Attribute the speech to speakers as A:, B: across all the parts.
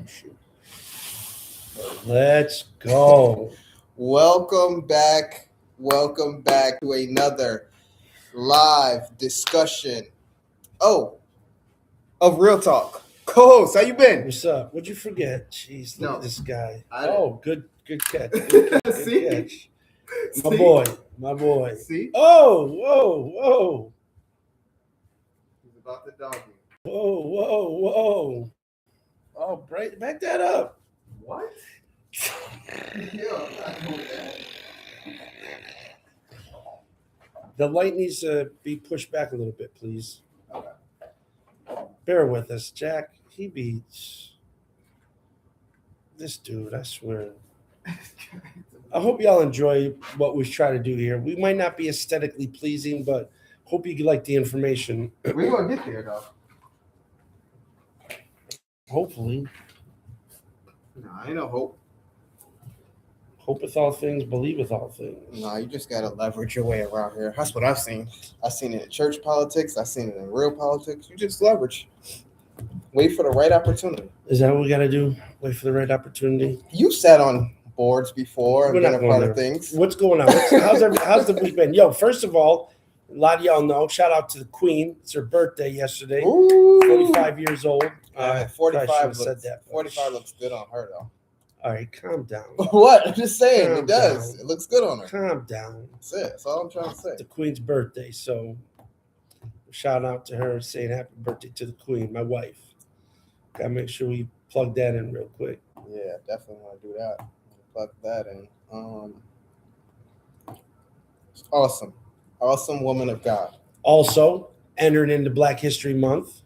A: shoot. Let's go.
B: Welcome back. Welcome back to another live discussion. Of Real Talk. Co-host, how you been?
A: What's up? What'd you forget? Jeez, look
B: No,
A: at this guy.
B: I
A: Good catch. Good
B: See?
A: catch. My
B: See?
A: boy.
B: See?
A: Oh, whoa.
B: He's about to dog me.
A: Whoa. Oh, back that up.
B: What? Yo, I'm not doing that.
A: The light needs to be pushed back a little bit, please.
B: Okay.
A: Bear with us, Jack. He beats this dude, I swear. I hope y'all enjoy what we try to do here. We might not be aesthetically pleasing, but hope you like the information.
B: We're gonna get there though.
A: Hopefully.
B: Nah, ain't no hope.
A: Hope with all things, believe with all things.
B: Nah, you just gotta leverage your way around here. That's what I've seen. I've seen it in church politics. I've seen it in real politics. You just leverage. Wait for the right opportunity.
A: Is that what we got to do? Wait for the right opportunity?
B: You sat on boards before and
A: We're
B: been
A: not
B: a part
A: going
B: of things.
A: What's going on? How's the week been? Yo, first of all, a lot of y'all know, shout out to the Queen. It's her birthday yesterday.
B: Ooh.
A: 45 years old.
B: 45
A: said
B: looks,
A: that.
B: 45 looks good on her though.
A: All right, calm down.
B: What? I'm just saying,
A: Calm
B: it does.
A: down.
B: It looks good on her.
A: Calm down.
B: That's it. That's all I'm trying to say.
A: The Queen's birthday, so shout out to her saying happy birthday to the Queen, my wife. Gotta make sure we plug that in real quick.
B: Yeah, definitely want to do that. Plug that in. It's awesome. Awesome woman of God.
A: Also, entering into Black History Month.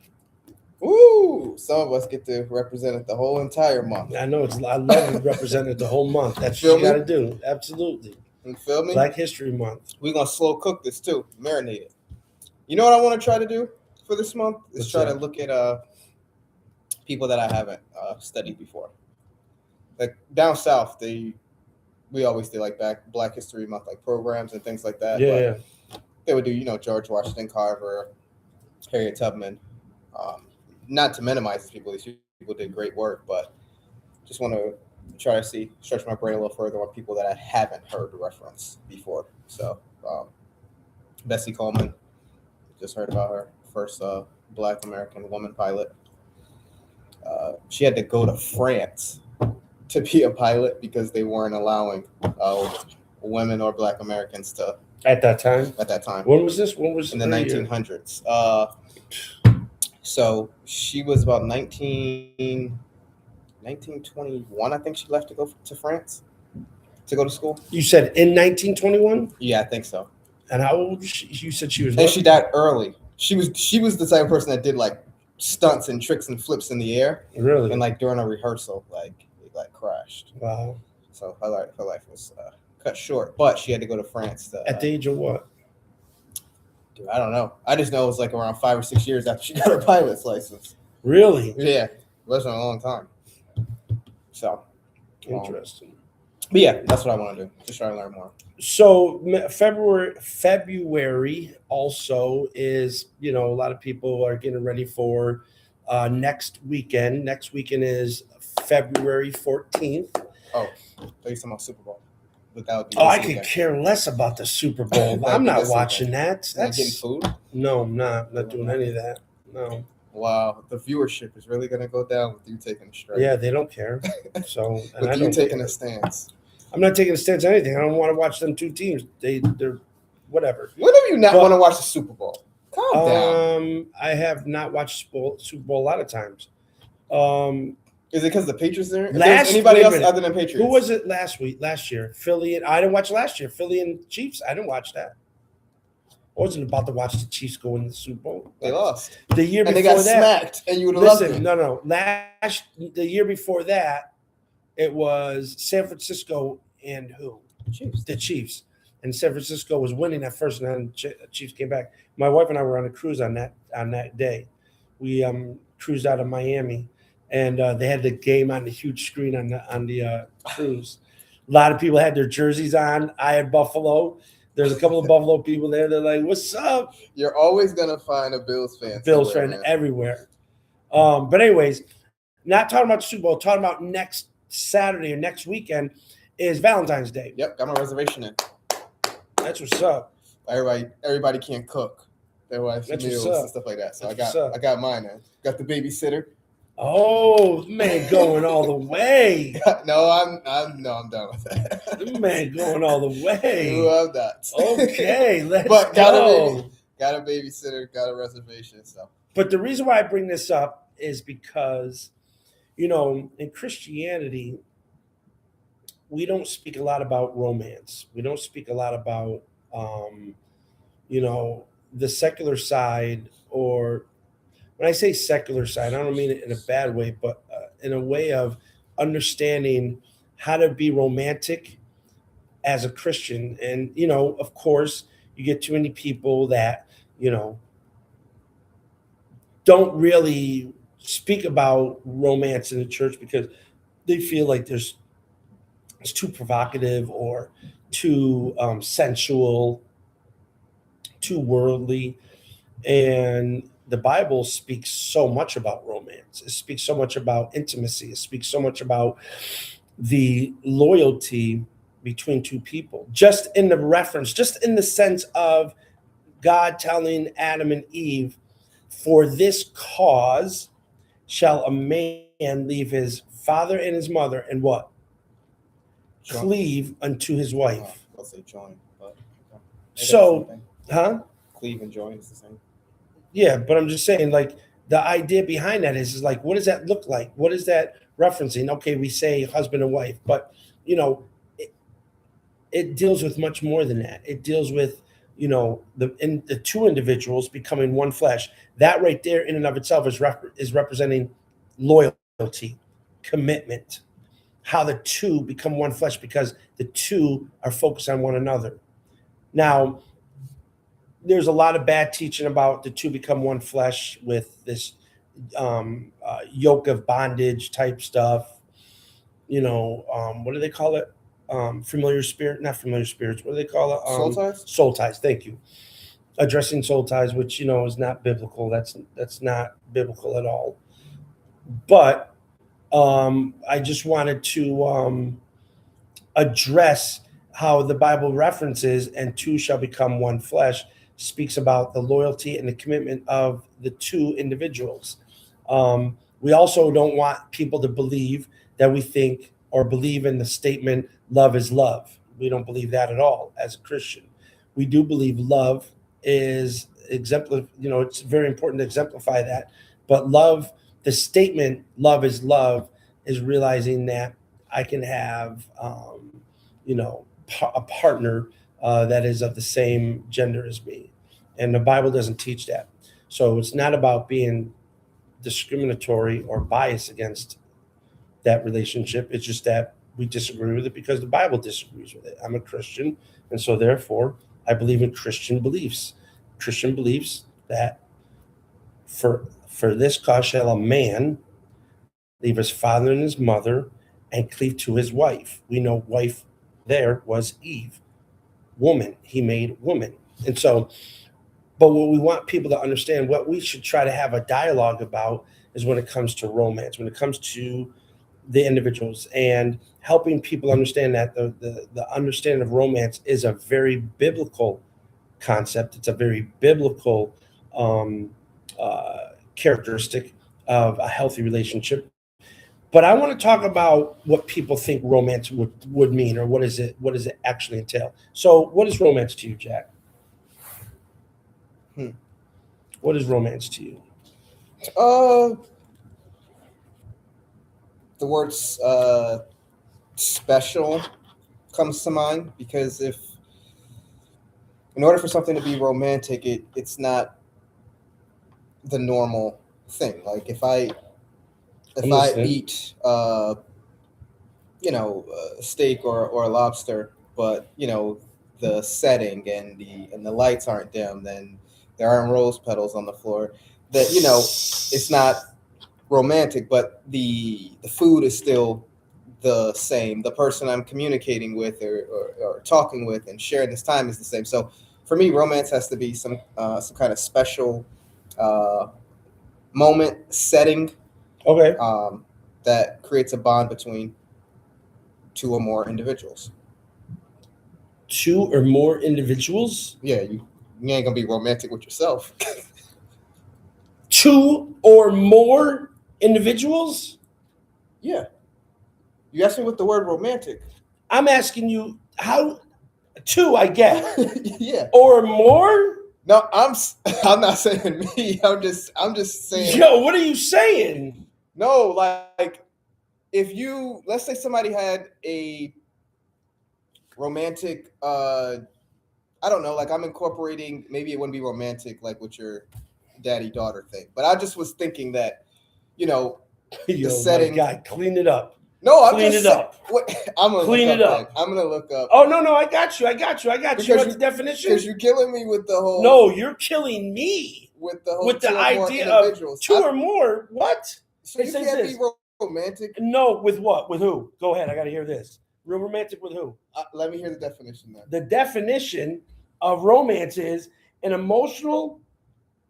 B: Woo! Some of us get to represent it the whole entire month.
A: I know I love representing the whole month. That's
B: Feel
A: what you
B: me?
A: got to do. Absolutely.
B: You feel me?
A: Black History Month.
B: We're going to slow cook this too. Marinate it. You know what I want to try to do for this month? Is
A: What's
B: try
A: that?
B: to look at people that I haven't studied before. Like down south, we always do like Black History Month like programs and things like that.
A: Yeah.
B: But they would do, George Washington Carver, Harriet Tubman. Not to minimize these people. These people did great work, but just want to try to stretch my brain a little further on people that I haven't heard reference before. So, Bessie Coleman, just heard about her, first Black American woman pilot. She had to go to France to be a pilot because they weren't allowing women or Black Americans to
A: At that time.
B: When
A: was this? When was
B: in the
A: her year?
B: 1900s? So she was about 1921, I think she left to go to France to go to school.
A: You said in 1921?
B: Yeah, I think so.
A: And how old was she? You said she was
B: And she died early. She was the type of person that did like stunts and tricks and flips in the air.
A: Really?
B: And like during a rehearsal, it crashed.
A: Wow.
B: So her life was cut short, but she had to go to France.
A: At the age of what?
B: Dude, I don't know. I just know it was like around 5 or 6 years after she got her pilot's license.
A: Really?
B: Yeah, it wasn't a long time. So
A: Interesting.
B: But yeah, that's what I want to do. Just try to learn more.
A: So February also is, a lot of people are getting ready for next weekend. Next weekend is February 14th.
B: Oh, are you talking about Super Bowl? But that would be
A: I could care less about the Super Bowl. I'm not watching that.
B: Not getting food?
A: No, I'm not doing any of that. No.
B: Wow, the viewership is really going to go down with you taking a strike.
A: Yeah, they don't care. So, and
B: with
A: I
B: you
A: don't
B: taking
A: care.
B: a stance.
A: I'm not taking a stance on anything. I don't want to watch them two teams. They're whatever.
B: When do you not want to watch the Super Bowl? Calm down.
A: I have not watched Super Bowl a lot of times.
B: Is it because the Patriots there? If there's anybody else other than Patriots?
A: Who was it last year? Philly. I didn't watch last year. Philly and Chiefs. I didn't watch that. I wasn't about to watch the Chiefs go in the Super Bowl.
B: They lost.
A: The year
B: and
A: before
B: they got smacked, and you would have loved it.
A: No. The year before that, it was San Francisco and who?
B: Chiefs.
A: The Chiefs. And San Francisco was winning at first, and then the Chiefs came back. My wife and I were on a cruise on that day. We cruised out of Miami, and they had the game on the huge screen on the cruise. A lot of people had their jerseys on. I had Buffalo. There's a couple of Buffalo people there. They're like, "What's up?"
B: You're always gonna find a Bills fan.
A: Bills fan everywhere. But anyways, Not talking about the Super Bowl, talking about next Saturday or next weekend is Valentine's Day.
B: Yep, got my reservation in.
A: That's what's up.
B: Everybody can't cook their wife's
A: That's
B: meals
A: what's up.
B: and stuff like that. So
A: That's what's up.
B: I got mine in. Got the babysitter.
A: Oh, man, going all the way.
B: No, I'm done with that.
A: Man, going all the way.
B: No, I'm not.
A: Okay, let's
B: But
A: go.
B: Got a babysitter, got a reservation. So,
A: But the reason why I bring this up is because, in Christianity, we don't speak a lot about romance. We don't speak a lot about, the secular side, or when I say secular side, I don't mean it in a bad way, but in a way of understanding how to be romantic as a Christian. And, of course, you get too many people that, don't really speak about romance in the church because they feel like it's too provocative or too sensual, too worldly. And the Bible speaks so much about romance. It speaks so much about intimacy. It speaks so much about the loyalty between two people. Just in the reference, just in the sense of God telling Adam and Eve, for this cause shall a man leave his father and his mother and what?
B: join.
A: Cleave unto his wife.
B: I'll say join, but
A: So, huh?
B: cleave and join is the same.
A: Yeah, but I'm just saying, like, the idea behind that is like, what does that look like? What is that referencing? Okay, we say husband and wife, but it deals with much more than that. It deals with the two individuals becoming one flesh. That right there, in and of itself, is representing loyalty, commitment. How the two become one flesh because the two are focused on one another. Now, there's a lot of bad teaching about the two become one flesh with this yoke of bondage type stuff. What do they call it? Familiar spirit, not familiar spirits. What do they call it?
B: Soul ties?
A: Soul ties. Thank you. Addressing soul ties, which is not biblical. That's not biblical at all. But I just wanted to address how the Bible references "and two shall become one flesh" speaks about the loyalty and the commitment of the two individuals. We also don't want people to believe that we think or believe in the statement "love is love." We don't believe that at all as a Christian. We do believe love is exemplary. It's very important to exemplify that. But love, the statement "love is love," is realizing that I can have, a partner that is of the same gender as me. And the Bible doesn't teach that. So it's not about being discriminatory or biased against that relationship. It's just that we disagree with it because the Bible disagrees with it. I'm a Christian, and so therefore I believe in Christian beliefs. Christian beliefs that for this cause shall a man leave his father and his mother and cleave to his wife. We know wife there was Eve. Woman, he made woman. And so, but what we want people to understand, what we should try to have a dialogue about is when it comes to romance, when it comes to the individuals and helping people understand that the understanding of romance is a very biblical concept. It's a very biblical characteristic of a healthy relationship. But I want to talk about what people think romance would mean, or what does it actually entail. So, what is romance to you, Jack?
B: Hmm.
A: What is romance to you?
B: The word special comes to mind because in order for something to be romantic, it's not the normal thing. Like if I eat a steak or a lobster, but the setting and the lights aren't dim, then there aren't rose petals on the floor. That it's not romantic, but the food is still the same. The person I'm communicating with or talking with and sharing this time is the same. So for me, romance has to be some kind of special moment setting.
A: Okay.
B: that creates a bond between two or more individuals.
A: Two or more individuals?
B: Yeah, you ain't gonna be romantic with yourself.
A: Two or more individuals?
B: Yeah, you asked me what the word romantic.
A: I'm asking you how. Two, I get.
B: Yeah.
A: Or more?
B: No, I'm not saying me. I'm just saying.
A: Yo, what are you saying?
B: No, like if you, let's say somebody had a romantic, I don't know, like I'm incorporating, maybe it wouldn't be romantic like with your daddy daughter thing, but I just was thinking that, you know,
A: Yo,
B: setting.
A: my God, clean it up.
B: No, I'm
A: Clean
B: just
A: it up.
B: What, I'm gonna
A: Clean
B: look
A: it
B: up.
A: up.
B: I'm gonna look up.
A: Oh, no, I got you. You want the definition?
B: Because you're killing me with the whole.
A: No, you're killing me
B: With the whole
A: with the
B: two or more
A: idea of
B: individuals.
A: two or more. What?
B: So
A: It
B: you
A: says
B: can't
A: this.
B: be romantic.
A: No, with what? With who? Go ahead. I got to hear this. Real romantic with who?
B: Let me hear the definition then.
A: The definition of romance is an emotional,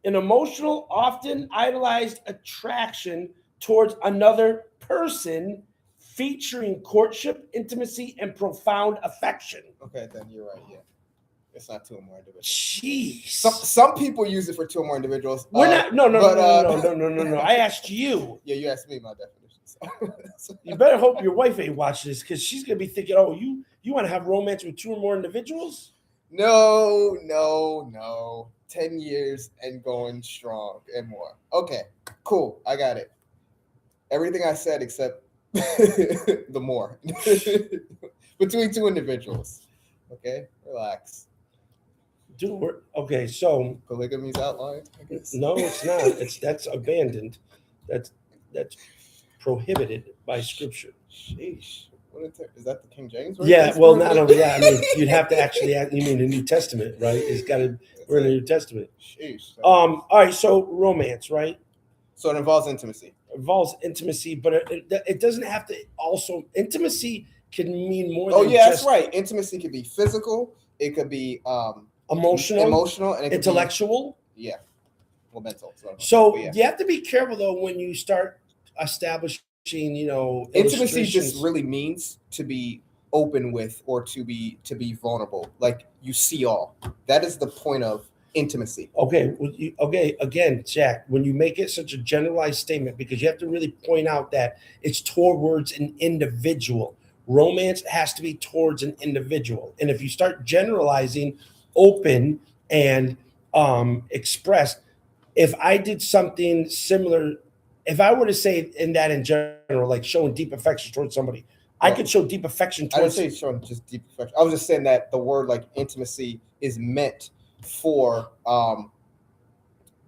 A: often idolized attraction towards another person, featuring courtship, intimacy, and profound affection.
B: Okay, then you're right. Yeah, it's not two or more individuals.
A: Jeez.
B: Some people use it for two or more individuals.
A: We're not. No. I asked you.
B: Yeah, you asked me my definition. So.
A: You better hope your wife ain't watching this, because she's gonna be thinking, "Oh, you want to have romance with two or more individuals?"
B: No. 10 years and going strong and more. Okay, cool. I got it. Everything I said except the more. Between two individuals. Okay, relax.
A: Dude, okay, so
B: Polygamy's outlined, I guess.
A: no, it's not. That's abandoned. That's prohibited by scripture.
B: Sheesh. Is that the King James version?
A: Yeah, well, not only that. I mean, you'd have to actually. You mean the New Testament, right? It's got to. We're in the New Testament.
B: Sheesh.
A: All right. So romance, right?
B: So it involves intimacy.
A: Involves intimacy, but it doesn't have to. Also, intimacy can mean more.
B: Oh
A: than
B: yeah,
A: just
B: that's right. Intimacy could be physical. It could be
A: emotional,
B: and it
A: intellectual.
B: Yeah. Well, mental.
A: So
B: yeah.
A: you have to be careful though when you start establishing.
B: Intimacy just really means to be open with or to be vulnerable. Like you see all. That is the point of intimacy.
A: Okay. Again, Jack, when you make it such a generalized statement, because you have to really point out that it's towards an individual. Romance has to be towards an individual. And if you start generalizing open and expressed, if I did something similar, if I were to say in general, like showing deep affection towards somebody, I could show deep affection towards.
B: I didn't say showing just deep affection. I was just saying that the word like intimacy is meant for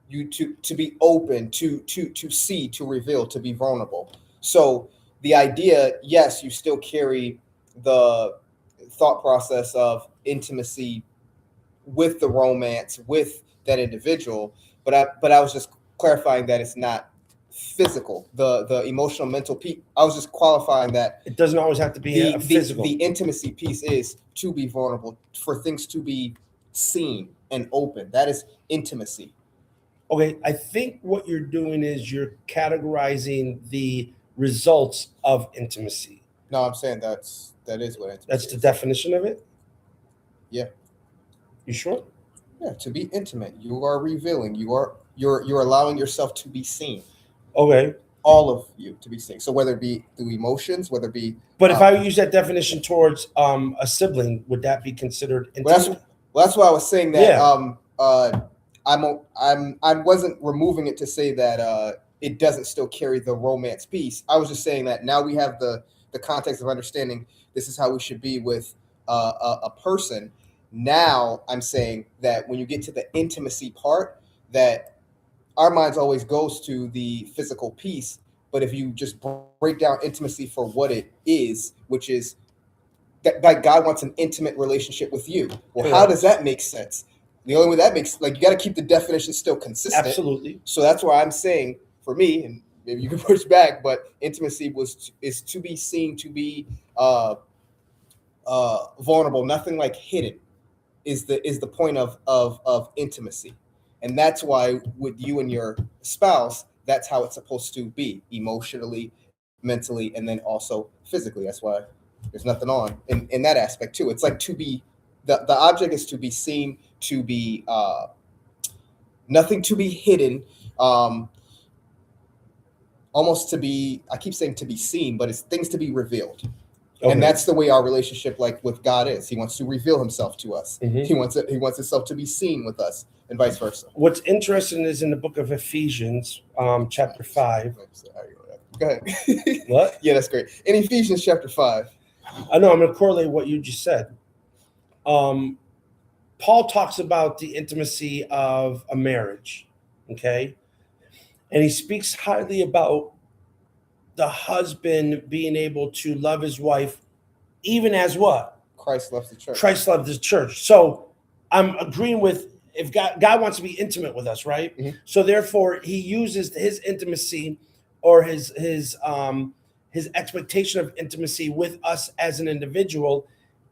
B: you to be open, to see, to reveal, to be vulnerable. So the idea, yes, you still carry the thought process of intimacy with the romance with that individual, but I was just clarifying that it's not physical, the emotional mental piece. I was just qualifying that
A: it doesn't always have to be physical.
B: The intimacy piece is to be vulnerable, for things to be seen and open. That is intimacy.
A: Okay, I think what you're doing is you're categorizing the results of intimacy.
B: No, I'm saying that is what intimacy
A: that's the
B: is.
A: Definition of it.
B: Yeah.
A: You sure?
B: Yeah, to be intimate, you are revealing. You're allowing yourself to be seen.
A: Okay.
B: All of you to be seen. So whether it be through emotions, whether it be.
A: But if I use that definition towards a sibling, would that be considered intimate?
B: Well, that's why I was saying that.
A: Yeah.
B: I wasn't removing it to say that it doesn't still carry the romance piece. I was just saying that now we have the context of understanding this is how we should be with a person. Now I'm saying that when you get to the intimacy part, that our minds always goes to the physical piece. But if you just break down intimacy for what it is, which is that like God wants an intimate relationship with you. Well, how does that make sense? The only way that makes, like, you got to keep the definition still consistent.
A: Absolutely.
B: So that's why I'm saying, for me, and maybe you can push back, but intimacy is to be seen, to be vulnerable, nothing like hidden is the point of intimacy. And that's why with you and your spouse, that's how it's supposed to be emotionally, mentally, and then also physically. That's why there's nothing on in that aspect too. It's like to be the object is to be seen, to be nothing to be hidden, almost to be, I keep saying to be seen, but it's things to be revealed.
A: Okay.
B: And that's the way our relationship, like with God, is. He wants to reveal himself to us.
A: Mhm.
B: He wants himself to be seen with us, and vice versa.
A: What's interesting is in the book of Ephesians, chapter 5.
B: Go ahead.
A: What?
B: Yeah, that's great. In Ephesians chapter 5.
A: I know I'm going to correlate what you just said. Paul talks about the intimacy of a marriage, okay? And he speaks highly about the husband being able to love his wife, even as what?
B: Christ loves the church.
A: Christ loved the church. So I'm agreeing with, if God wants to be intimate with us, right?
B: Mhm.
A: So therefore he uses his intimacy or his expectation of intimacy with us as an individual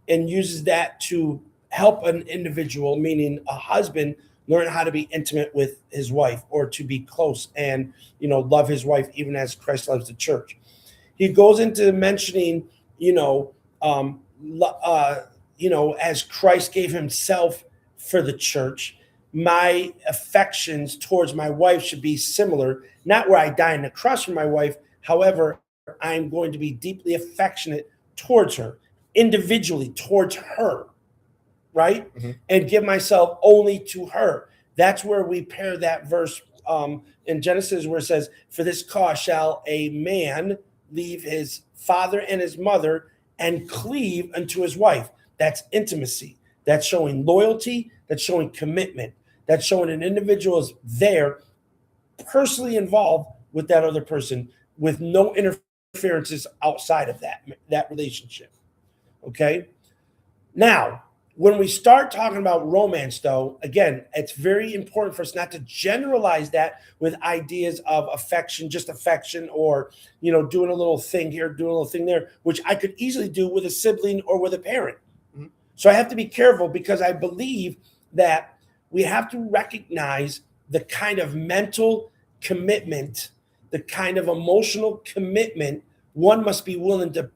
A: and uses that to help an individual, meaning a husband, learn how to be intimate with his wife or to be close and, love his wife even as Christ loves the church. He goes into mentioning, as Christ gave himself for the church, my affections towards my wife should be similar, not where I die on the cross for my wife. However, I'm going to be deeply affectionate towards her, individually towards her, right?
B: Mm-hmm.
A: And give myself only to her. That's where we pair that verse in Genesis where it says, for this cause shall a man leave his father and his mother and cleave unto his wife. That's intimacy. That's showing loyalty. That's showing commitment. That's showing an individual is there, personally involved with that other person, with no interferences outside of that relationship. Okay. Now, when we start talking about romance, though, again, it's very important for us not to generalize that with ideas of affection, just affection, or doing a little thing here, doing a little thing there, which I could easily do with a sibling or with a parent.
B: Mm-hmm.
A: So I have to be careful because I believe that we have to recognize the kind of mental commitment, the kind of emotional commitment one must be willing to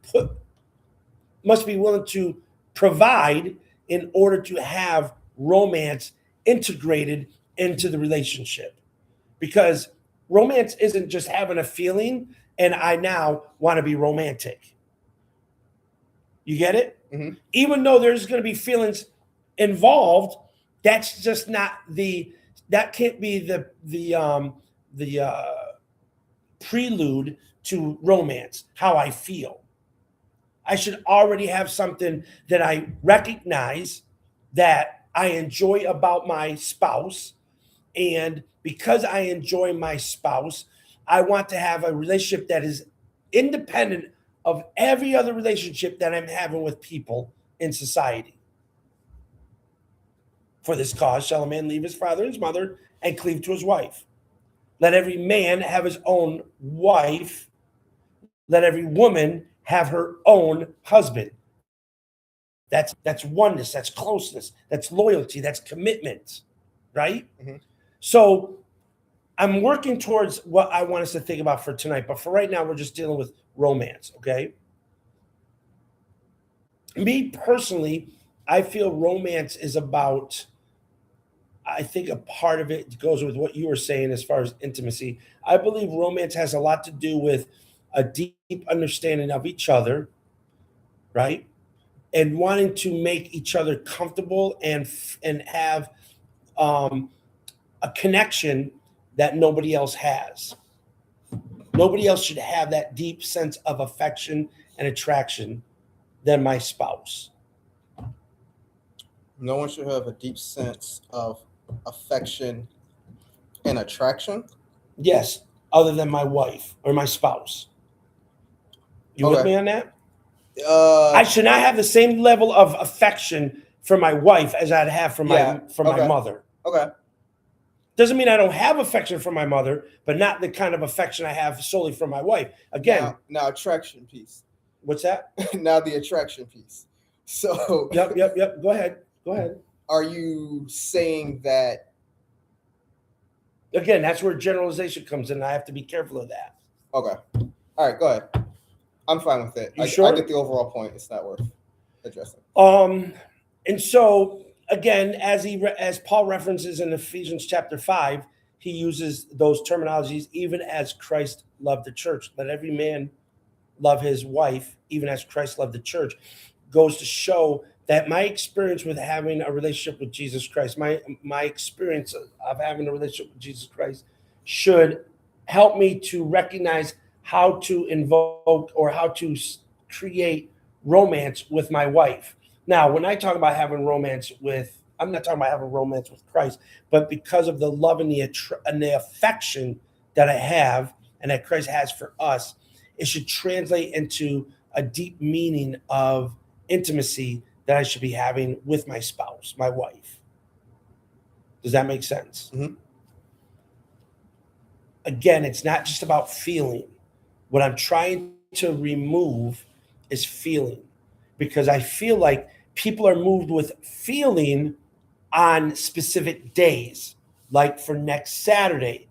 A: provide in order to have romance integrated into the relationship. Because romance isn't just having a feeling and I now want to be romantic. You get it?
B: Mm-hmm.
A: Even though there's going to be feelings involved, that's just not that can't be the prelude to romance, how I feel. I should already have something that I recognize that I enjoy about my spouse. And because I enjoy my spouse, I want to have a relationship that is independent of every other relationship that I'm having with people in society. For this cause shall a man leave his father and his mother and cleave to his wife. Let every man have his own wife. Let every woman have her own husband. That's oneness, that's closeness, that's loyalty, that's commitment, right?
B: Mm-hmm.
A: So I'm working towards what I want us to think about for tonight, but for right now, we're just dealing with romance, okay? Me personally, I feel romance is about, I think a part of it goes with what you were saying as far as intimacy. I believe romance has a lot to do with a deep understanding of each other, right? And wanting to make each other comfortable and have a connection that nobody else has. Nobody else should have that deep sense of affection and attraction than my spouse.
B: No one should have a deep sense of affection and attraction.
A: Yes, other than my wife or my spouse. You with me on that? I should not have the same level of affection for my wife as I'd have for my mother.
B: Okay.
A: Doesn't mean I don't have affection for my mother, but not the kind of affection I have solely for my wife. Again,
B: now attraction piece.
A: What's that?
B: Now the attraction piece. So
A: Yep. Go ahead.
B: Are you saying that?
A: Again, that's where generalization comes in. I have to be careful of that.
B: Okay. All right, go ahead. I'm fine with it.
A: You
B: I
A: sure?
B: get the overall point. It's not worth addressing.
A: And so again, as Paul references in Ephesians chapter 5, he uses those terminologies, even as Christ loved the church. Let every man love his wife, even as Christ loved the church, goes to show that my experience with having a relationship with Jesus Christ, my experience of having a relationship with Jesus Christ should help me to recognize how to invoke or how to create romance with my wife. Now, when I talk about having romance with, I'm not talking about having romance with Christ, but because of the love and the affection that I have and that Christ has for us, it should translate into a deep meaning of intimacy that I should be having with my spouse, my wife. Does that make sense?
B: Mm-hmm.
A: Again, it's not just about feeling. What I'm trying to remove is feeling, because I feel like people are moved with feeling on specific days, like for next Saturday,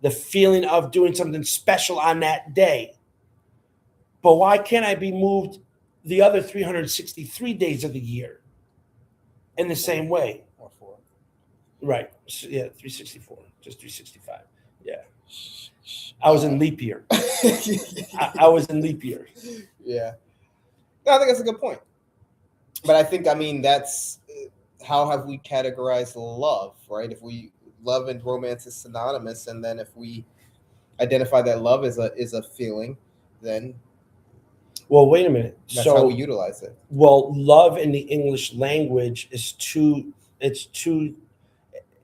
A: the feeling of doing something special on that day. But why can't I be moved the other 363 days of the year in the same way?
B: Or 4.
A: Right. So, yeah, 364, just 365. Yeah. I was in leap year. I was in leap year.
B: Yeah. No, I think that's a good point. But I think, that's how have we categorized love, right? If we love and romance is synonymous, and then if we identify that love is a feeling, then
A: Well, wait a minute.
B: that's
A: So
B: how we utilize it.
A: well, love in the English language is it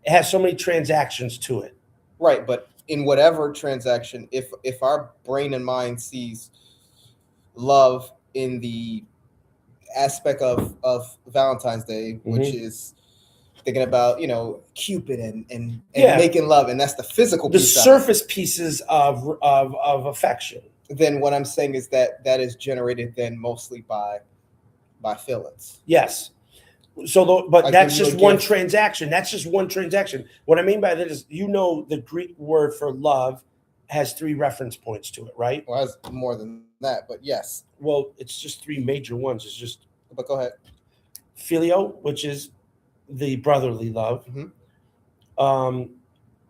A: has so many transactions to it.
B: Right, but in whatever transaction, if our brain and mind sees love in the aspect of Valentine's Day, which is thinking about Cupid and
A: Yeah.
B: making love, and that's the physical
A: The
B: piece
A: surface pieces of affection.
B: then what I'm saying is that is generated then mostly by feelings.
A: Yes. So, but
B: I
A: that's
B: give you
A: just
B: a
A: one
B: gift.
A: transaction. That's just one transaction. What I mean by that is, the Greek word for love has 3 reference points to it, right?
B: Well, it's more than that, but yes.
A: Well, it's just 3 major ones. It's just
B: But go ahead.
A: filio, which is the brotherly love.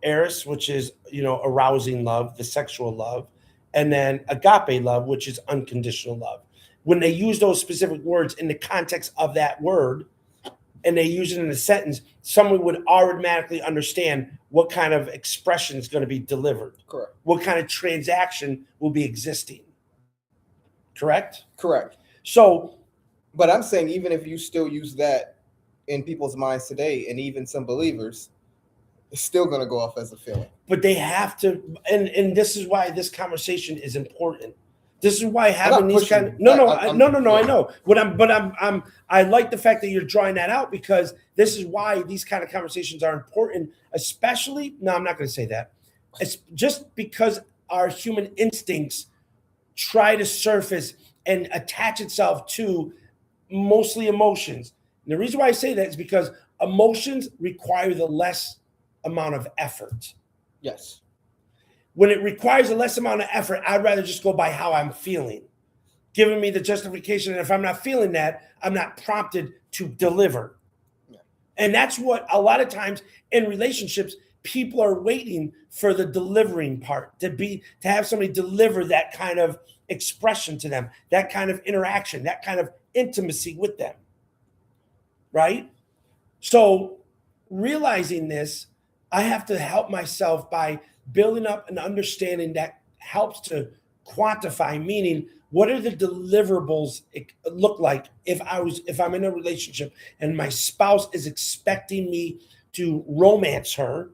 A: Eros, which is arousing love, the sexual love, and then agape love, which is unconditional love. When they use those specific words in the context of that word, and they use it in a sentence, someone would automatically understand what kind of expression is going to be delivered.
B: Correct.
A: What kind of transaction will be existing. Correct?
B: Correct.
A: So,
B: but I'm saying even if you still use that in people's minds today, and even some believers, it's still going to go off as a feeling.
A: But they have to, and this is why this conversation is important. This is why having these kind of no. I know I like the fact that you're drawing that out, because this is why these kind of conversations are important, especially. No, I'm not going to say that. It's just because our human instincts try to surface and attach itself to mostly emotions. And the reason why I say that is because emotions require the less amount of effort.
B: Yes.
A: When it requires a less amount of effort, I'd rather just go by how I'm feeling, giving me the justification. And if I'm not feeling that, I'm not prompted to deliver.
B: Yeah.
A: And that's what a lot of times in relationships, people are waiting for the delivering part, to have somebody deliver that kind of expression to them, that kind of interaction, that kind of intimacy with them. Right? So realizing this, I have to help myself by building up an understanding that helps to quantify, meaning what are the deliverables look like if I'm in a relationship and my spouse is expecting me to romance her.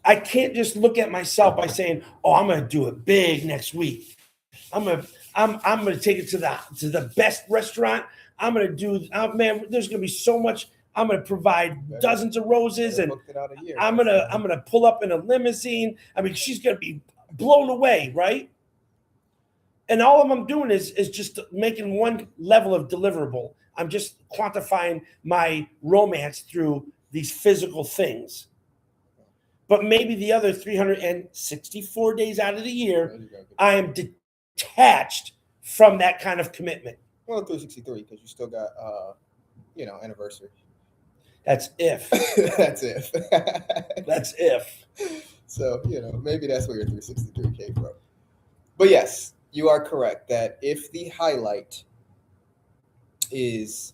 A: I can't just look at myself by saying, "Oh, I'm going to do it big next week. I'm going to take it to the best restaurant. I'm going to do man, there's going to be so much. I'm going to provide dozens of roses, and I'm going to pull up in a limousine. I mean, she's going to be blown away, right?" And all I'm doing is just making one level of deliverable. I'm just quantifying my romance through these physical things. But maybe the other 364 days out of the year, I am detached from that kind of commitment.
B: Well, 363 because you still got anniversary.
A: That's if.
B: That's it.
A: That's if.
B: So maybe that's where your 363 came from. But yes, you are correct that if the highlight is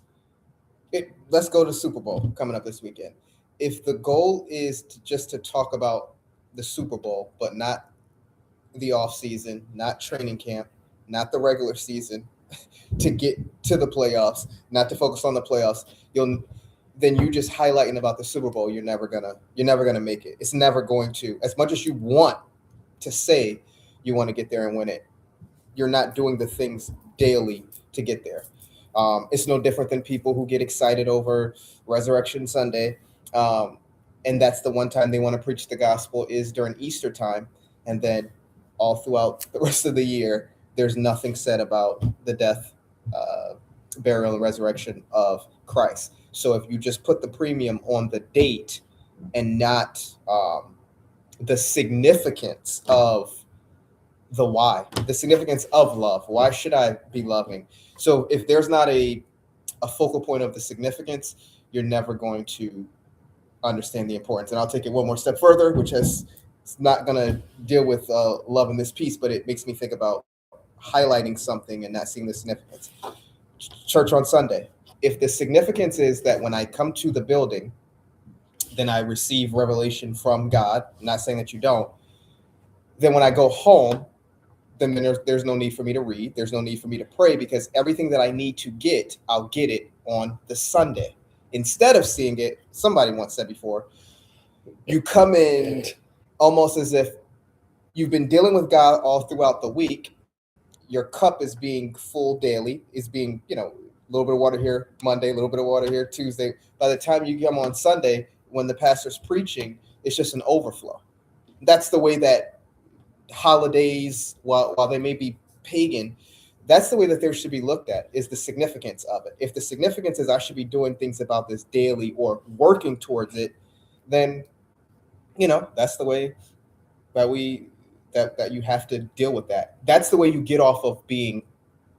B: let's go to Super Bowl coming up this weekend. If the goal is just to talk about the Super Bowl, but not the off season, not training camp, not the regular season, to get to the playoffs, not to focus on the playoffs, then you just highlighting about the Super Bowl, you're never gonna make it. It's never going to. As much as you want to say you want to get there and win it, you're not doing the things daily to get there. It's no different than people who get excited over Resurrection Sunday, and that's the one time they want to preach the gospel is during Easter time, and then all throughout the rest of the year, there's nothing said about the death, burial, and resurrection of Christ. So if you just put the premium on the date and not the significance of the why, the significance of love. Why should I be loving? So if there's not a focal point of the significance, you're never going to understand the importance. And I'll take it one more step further, which is not going to deal with love in this piece, but it makes me think about highlighting something and not seeing the significance. Church on Sunday. If the significance is that when I come to the building, then I receive revelation from God, I'm not saying that you don't, then when I go home, then there's no need for me to read. There's no need for me to pray because everything that I need to get, I'll get it on the Sunday. Instead of seeing it, somebody once said before, you come in almost as if you've been dealing with God all throughout the week. Your cup is being full daily, is being, a little bit of water here Monday, a little bit of water here Tuesday. By the time you come on Sunday, when the pastor's preaching, it's just an overflow. That's the way that holidays, while they may be pagan, that's the way that there should be looked at, is the significance of it. If the significance is I should be doing things about this daily or working towards it, then that's the way that you have to deal with that. That's the way you get off of being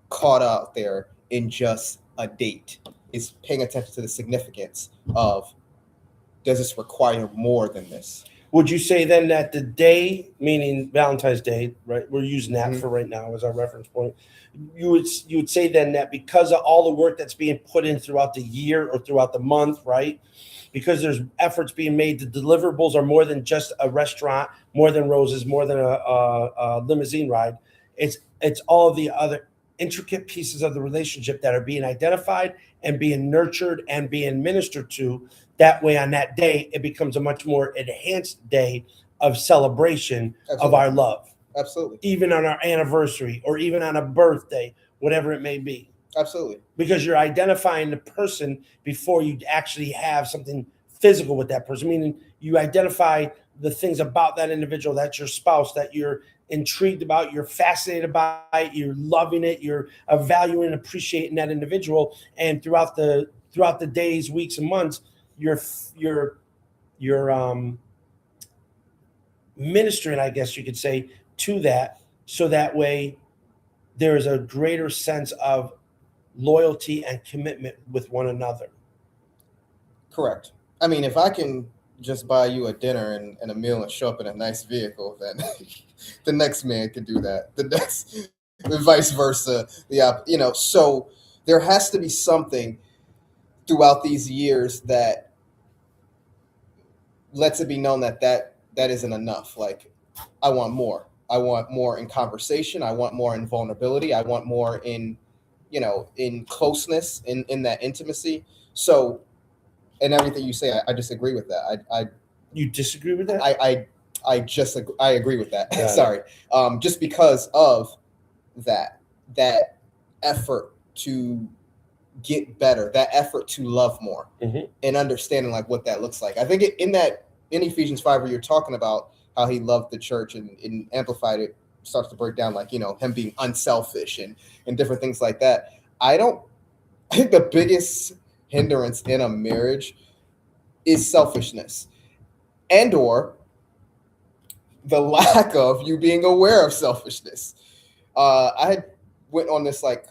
B: caught out there in just a date, is paying attention to the significance of, does this require more than this?
A: Would you say then that the day, meaning Valentine's Day, right? We're using that
B: Mm-hmm.
A: for right now as our reference point. You would say then that because of all the work that's being put in throughout the year or throughout the month, right? Because there's efforts being made, the deliverables are more than just a restaurant, more than roses, more than a limousine ride. It's all of the other intricate pieces of the relationship that are being identified and being nurtured and being ministered to. That way, on that day, it becomes a much more enhanced day of celebration of our love.
B: Absolutely.
A: Even on our anniversary or even on a birthday, whatever it may be.
B: Absolutely.
A: Because you're identifying the person before you actually have something physical with that person, meaning you identify the things about that individual, that's your spouse, that you're intrigued about, you're fascinated by it, you're loving it, you're valuing and appreciating that individual. And throughout the days, weeks, and months, you're ministering, I guess you could say, to that, so that way there is a greater sense of loyalty and commitment with one another.
B: Correct. I mean, if I can just buy you a dinner and a meal and show up in a nice vehicle, then the next man can do that. The vice versa. So there has to be something throughout these years that lets it be known that isn't enough. Like, I want more. I want more in conversation. I want more in vulnerability. I want more in closeness, in that intimacy. So, and everything you say, I disagree with that.
A: You disagree with that?
B: I agree with that.
A: Got it.
B: Sorry. Just because of that effort to get better, that effort to love more, and understanding like what that looks like. I think in Ephesians 5, where you're talking about how he loved the church and amplified it, starts to break down like, him being unselfish and different things like that. I think the biggest hindrance in a marriage is selfishness, and or the lack of you being aware of selfishness. I had went on this like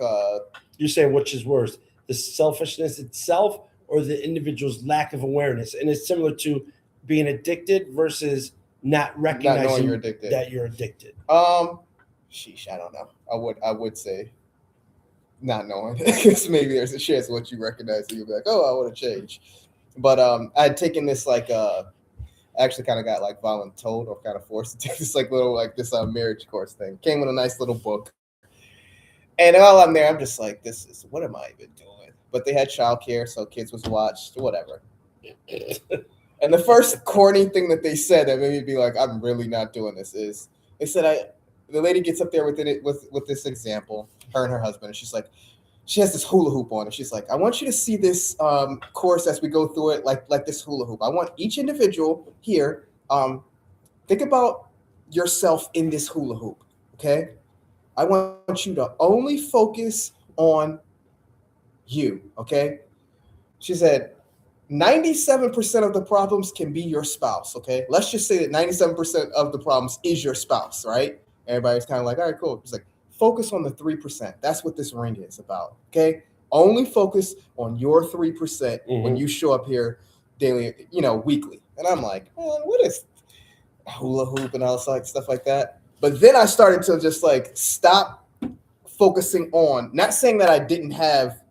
A: You're saying which is worse, the selfishness itself or the individual's lack of awareness? And it's similar to being addicted versus not
B: not knowing
A: recognizing
B: you're addicted.
A: that you're addicted.
B: Sheesh, I don't know. I would say not knowing because maybe there's a chance once you recognize it, you'll be like, oh, I want to change. But I had taken this like I actually kind of got like voluntold or kind of forced to take this like little like this marriage course thing. Came with a nice little book. And while I'm there, I'm just like, this is what am I even doing? But they had childcare, so kids was watched, whatever. And the first corny thing that they said that made me be like, I'm really not doing this is they said the lady gets up there with it with this example, her and her husband, and she's like, she has this hula hoop on, and she's like, I want you to see this course as we go through it, like this hula hoop. I want each individual here, think about yourself in this hula hoop, okay? I want you to only focus on you, okay? She said, 97% of the problems can be your spouse, okay? Let's just say that 97% of the problems is your spouse, right? Everybody's kind of like, all right, cool. It's like, focus on the 3%. That's what this ring is about, okay? Only focus on your 3% when you show up here daily, weekly. And I'm like, man, what is hula hoop and all this like stuff like that? But then I started to just like stop focusing on, not saying that I didn't have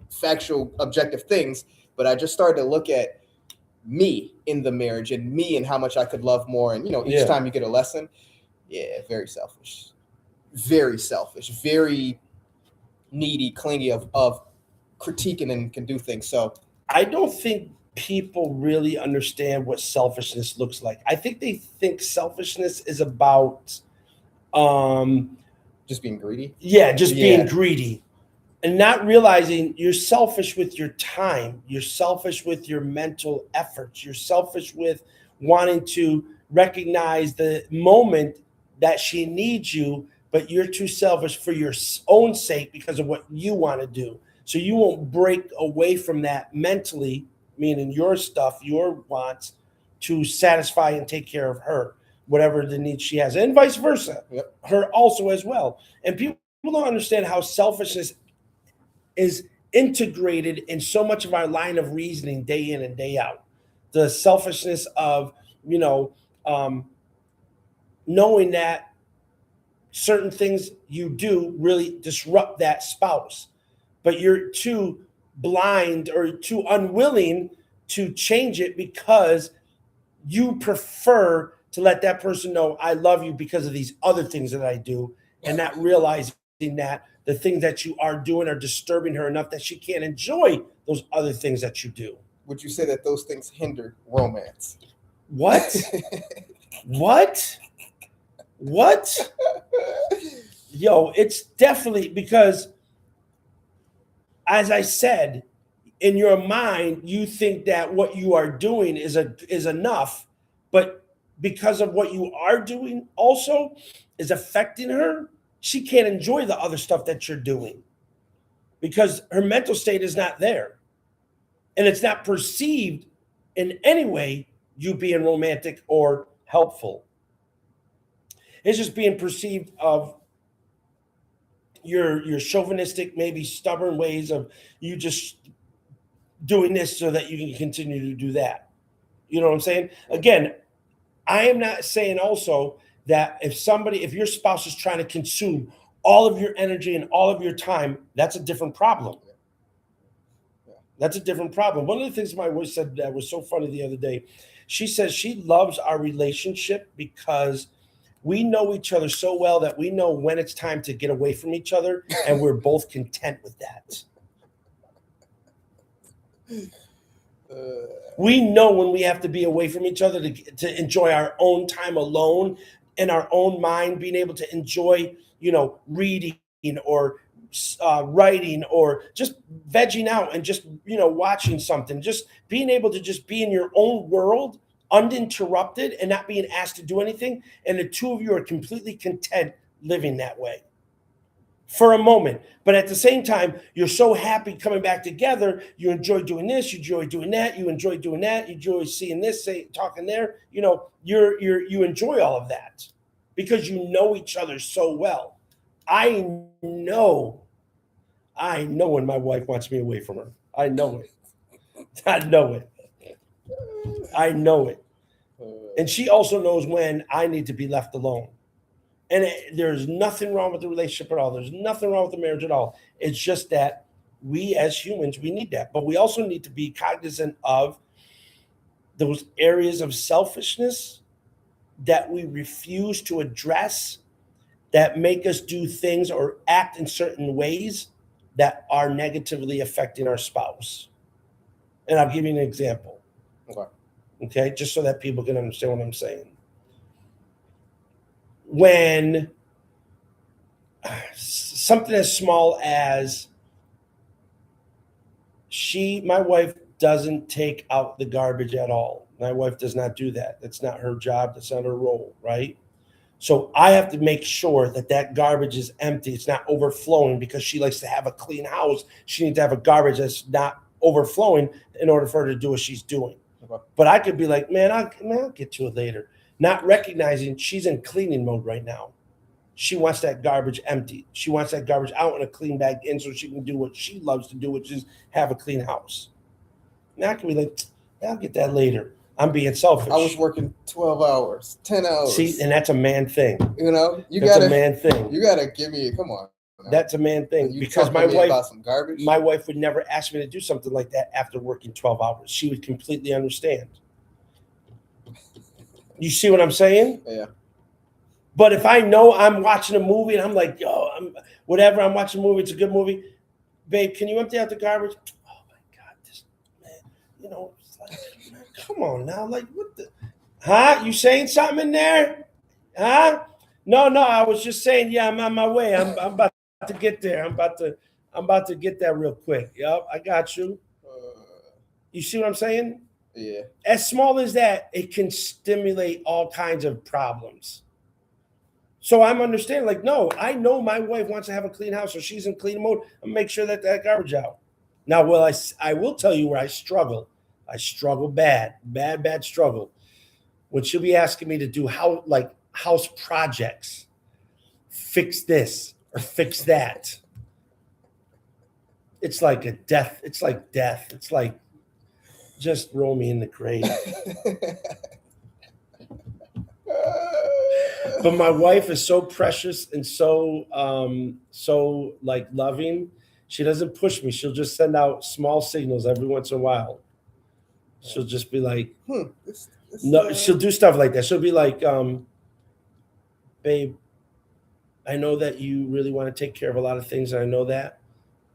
B: factual objective things, but I just started to look at me in the marriage and me and how much I could love more. And, each time you get a lesson, very selfish, very needy, clingy of critiquing and can do things. So
A: I don't think people really understand what selfishness looks like. I think they think selfishness is about
B: just being greedy.
A: Yeah, just being greedy. And not realizing you're selfish with your time, you're selfish with your mental efforts, you're selfish with wanting to recognize the moment that she needs you, but you're too selfish for your own sake because of what you want to do. So you won't break away from that mentally, meaning your stuff, your wants, to satisfy and take care of her, whatever the needs she has, and vice versa, her also as well. And people don't understand how selfishness is integrated in so much of our line of reasoning day in and day out. The selfishness of, knowing that certain things you do really disrupt that spouse, but you're too blind or too unwilling to change it because you prefer to let that person know I love you because of these other things that I do, and not realizing that the things that you are doing are disturbing her enough that she can't enjoy those other things that you do.
B: Would you say that those things hinder romance?
A: What? What? Yo, it's definitely because, as I said, in your mind, you think that what you are doing is enough, but because of what you are doing also is affecting her, she can't enjoy the other stuff that you're doing because her mental state is not there. And it's not perceived in any way you being romantic or helpful. It's just being perceived of your chauvinistic, maybe stubborn ways of you just doing this so that you can continue to do that. You know what I'm saying? Again, I am not saying also that if your spouse is trying to consume all of your energy and all of your time, that's a different problem. That's a different problem. One of the things my wife said that was so funny the other day, she says she loves our relationship because we know each other so well that we know when it's time to get away from each other, and we're both content with that. We know when we have to be away from each other to enjoy our own time alone in our own mind, being able to enjoy, reading or writing or just vegging out and just, watching something, just being able to just be in your own world uninterrupted and not being asked to do anything. And the two of you are completely content living that way for a moment. But at the same time, you're so happy coming back together. You enjoy doing this, you enjoy doing that, you enjoy doing that, you enjoy seeing this, talking there. You enjoy all of that because you know each other so well. I know when my wife wants me away from her. I know it. I know it. I know it. And she also knows when I need to be left alone. And there's nothing wrong with the relationship at all. There's nothing wrong with the marriage at all. It's just that we as humans, we need that. But we also need to be cognizant of those areas of selfishness that we refuse to address that make us do things or act in certain ways that are negatively affecting our spouse. And I'll give you an example. Okay, just so that people can understand what I'm saying. When something as small as my wife doesn't take out the garbage at all. My wife does not do that. That's not her job. That's not her role, right? So I have to make sure that garbage is empty. It's not overflowing because she likes to have a clean house. She needs to have a garbage that's not overflowing in order for her to do what she's doing.
B: Okay.
A: But I could be like, man, I'll get to it later. Not recognizing she's in cleaning mode right now. She wants that garbage empty. She wants that garbage out in a clean bag in so she can do what she loves to do, which is have a clean house. Now I can be like, I'll get that later. I'm being selfish.
B: I was working 12 hours, 10 hours.
A: See, and that's a man thing.
B: You know,
A: that's a man thing.
B: You gotta give me. Come on.
A: That's a man thing. Because my wife,
B: about some garbage?
A: My wife would never ask me to do something like that after working 12 hours. She would completely understand. You see what I'm saying?
B: Yeah.
A: But if I know I'm watching a movie and I'm like, yo, I'm watching a movie, it's a good movie. Babe, can you empty out the garbage? Oh my God, this man, it's like, man, come on now. Like, what the you saying something in there? No, I was just saying, yeah, I'm on my way. I'm about to get there. I'm about to get there real quick. Yep, I got you. You see what I'm saying?
B: Yeah.
A: As small as that, it can stimulate all kinds of problems. So I'm understanding, like, no, I know my wife wants to have a clean house, so she's in clean mode. I'm make sure that garbage out. Now, I will tell you where I struggle. I struggle bad struggle. When she'll be asking me to do house projects, fix this or fix that. It's like a death. It's like death. It's like just roll me in the grave. But my wife is so precious and so like loving. She doesn't push me. She'll just send out small signals every once in a while. She'll just be like, she'll do stuff like that. She'll be like, babe, I know that you really want to take care of a lot of things, and I know that.